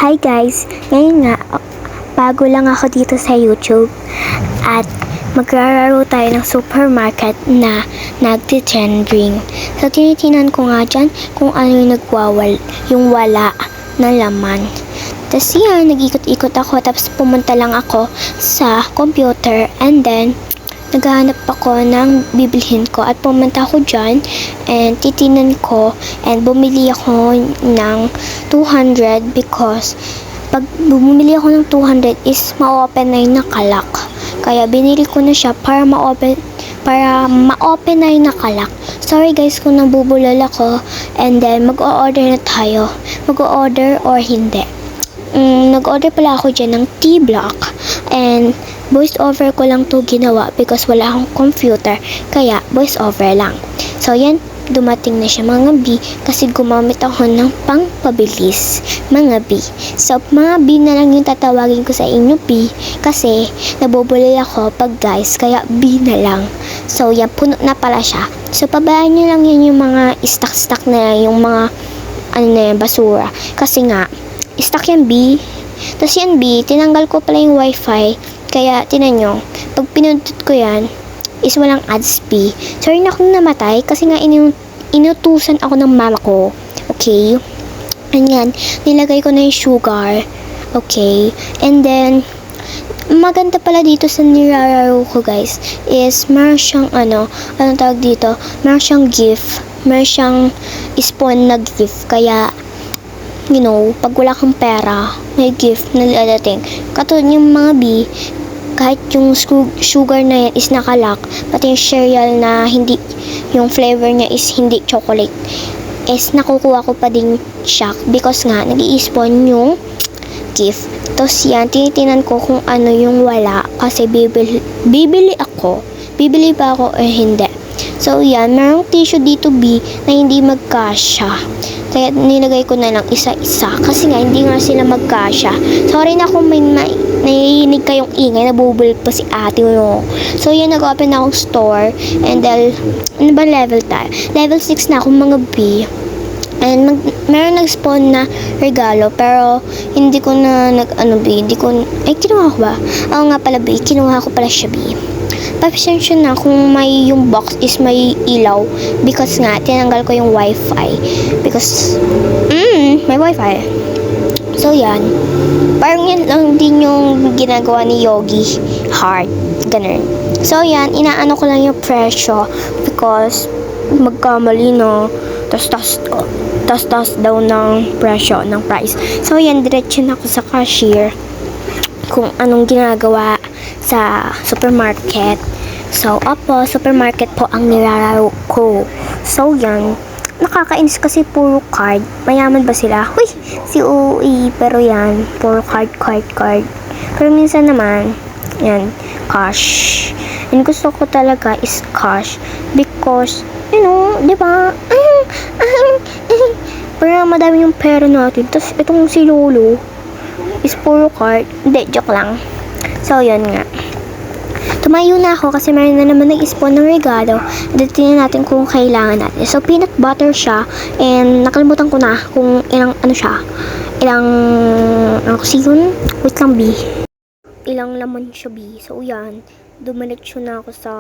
Hi guys! Ngayon nga, bago lang ako dito sa YouTube at magrararo tayo ng supermarket na nagtitrending. So tinitinan ko nga dyan kung ano yung wala na laman. Tapos yan, nag-ikot-ikot ako tapos pumunta lang ako sa computer and then naghahanap ako ng bibilhin ko at pumunta ako dyan and titinan ko and bumili ako ng 200 because pag bumili ako ng 200 is ma-open na yung nakalak. Kaya binili ko na siya para ma-open na yung nakalak. Sorry guys kung nabubulol ako and then mag-o-order na tayo. Mag-o-order or hindi. Nag-order pala ako dyan ng T-Block and voice over ko lang to ginawa because wala akong computer kaya voice over lang. So yan, dumating na siya mga B kasi gumamit ako ng pangpabilis mga B. So mga B na lang yung tatawagin ko sa inyo B kasi nabubulol ako pag guys kaya B na lang. So yan, puno na pala siya. So pabayaan nyo lang yan yung mga stock na yung mga basura kasi nga stock yan B. Tapos yan B, tinanggal ko pala yung wifi. Kaya tinan nyo, pag pinundot ko yan, is walang ads B. Sorry na akong namatay kasi nga inutusan ako ng mama ko. Okay? And yan, nilagay ko na yung sugar. Okay? And then, maganda pala dito sa nirararo ko guys, is meron siyang anong tawag dito? Meron siyang gift. Meron siyang spawn na gift. Kaya, you know, pag wala kang pera, may gift na dadating. Katulad yung mga B, kahit yung sugar na yan is nakalock, pati yung cereal na hindi, yung flavor niya is hindi chocolate, is nakukuha ko pa din siya because nga, nag-i-spawn yung gift. Tapos yan, tinitinan ko kung ano yung wala kasi bibili ba ako o hindi. So yan, merong tissue dito B na hindi magkasya. Kaya nilagay ko na lang isa-isa kasi nga hindi nga sila magkasya. Sorry na kung may naiinig kayong ingay, nabubulot pa si ate mo. So yan, nag-open akong store and then, ano ba level tayo? Level 6 na akong mga B. And meron nag-spawn na regalo pero hindi ko na kinuha ko ba? Oo nga pala B, kinuha ko pala siya B. Pasensya na kung may yung box is may ilaw because nga tinanggal ko yung wifi because may wifi. So yan, parang yan lang din yung ginagawa ni Yogi Heart, ganun. So yan, inaano ko lang yung presyo because magkamali na tas daw ng presyo ng price. So yan, diretso na ako sa cashier kung anong ginagawa sa supermarket. So, supermarket po ang nilalaro ko. So, yan. Nakakainis kasi puro card. Mayaman ba sila? Huy! Si UE. Pero yan, puro card. Pero minsan naman, yan, cash. And gusto ko talaga is cash. Because, you know, di ba? Pero madami yung pera natin. Tapos, itong si Lolo is puro card. Hindi, joke lang. So, yan nga. Tumayo na ako kasi meron na naman nag-spawn ng regalo. Tingnan natin kung kailangan natin. So, peanut butter siya. And, nakalimutan ko na kung ilang kasi yun? Wait lang, B. Ilang laman siya, B. So, yan. Dumiretso na ako sa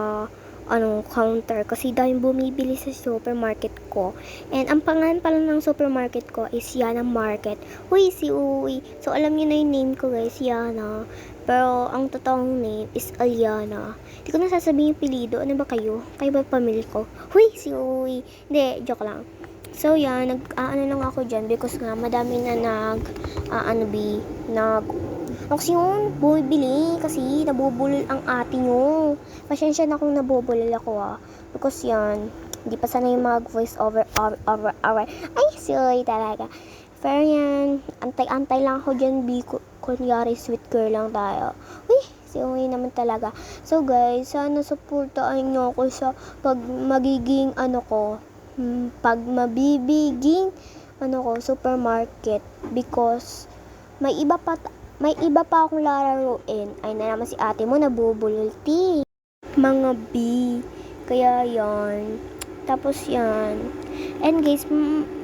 counter kasi dahil bumibili sa supermarket ko. And ang pangalan pala ng supermarket ko is Yana Market. Uy, si Uy. So alam niyo na yung name ko guys, Yana. Pero ang totoong name is Aliana. Hindi ko na sasabihin yung pilido. Ano ba kayo? Kayo ba pamilya ko? Uy, si Uy. Hindi, joke lang. So yan, lang ako dyan because nga madami na kasi yun, bumibili kasi nabubulol ang ate nyo. Pasensya na kung nabubulol ako because yan, hindi pa sana yung mag-voice over. Ay, silly talaga. Pero yan, antay lang ako dyan, kunyari sweet girl lang tayo. Uy, si Uy naman talaga. So guys, sana supportaan nyo ako sa pag magiging supermarket because may iba pa akong lalaruin. Ay na naman si ate mo nabubululti. Mga B. Kaya yan. Tapos yan. And guys,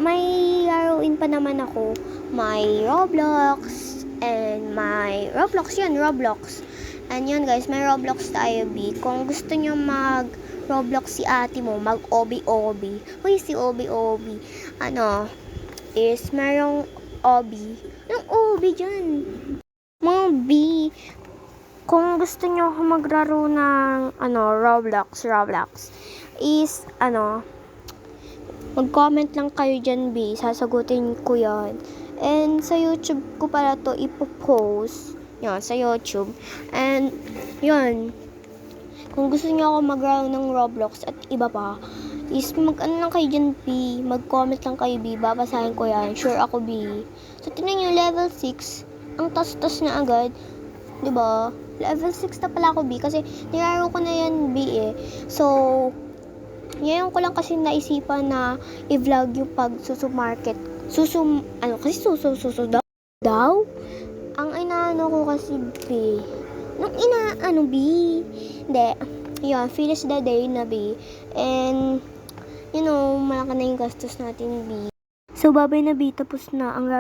may laruin pa naman ako. May Roblox. And may Roblox yun, Roblox. And yun guys, may Roblox tayo, B. Kung gusto nyo mag-Roblox si ate mo, mag-Obi-Obi. Uy, si Obi-Obi. Is merong Obi. Yung Obi dyan. Mga B. Kung gusto nyo maglaro ng, Roblox, is, mag-comment lang kayo dyan, B. Sasagutin ko yan. And sa YouTube ko pala to ipopost. Yan, sa YouTube. And, yun. Kung gusto niyo ako maglaro ng Roblox at iba pa, is lang kayo dyan, B. Mag-comment lang kayo, B. Babasahin ko yan. Sure ako, B. So, tingnan nyo, level 6. Ang tas-tas na agad. Diba? Level 6 na pala ako, B. Kasi, nilaro ko na yan, B, eh. So, ngayon ko lang kasi naisipan na i-vlog yung pag-susumarket. Susu daw? Ang inaano ko kasi, B. B. Hindi. Yun, finish the day na, B. And, malaki na yung gastos natin, B. So, babay na, B. Tapos na ang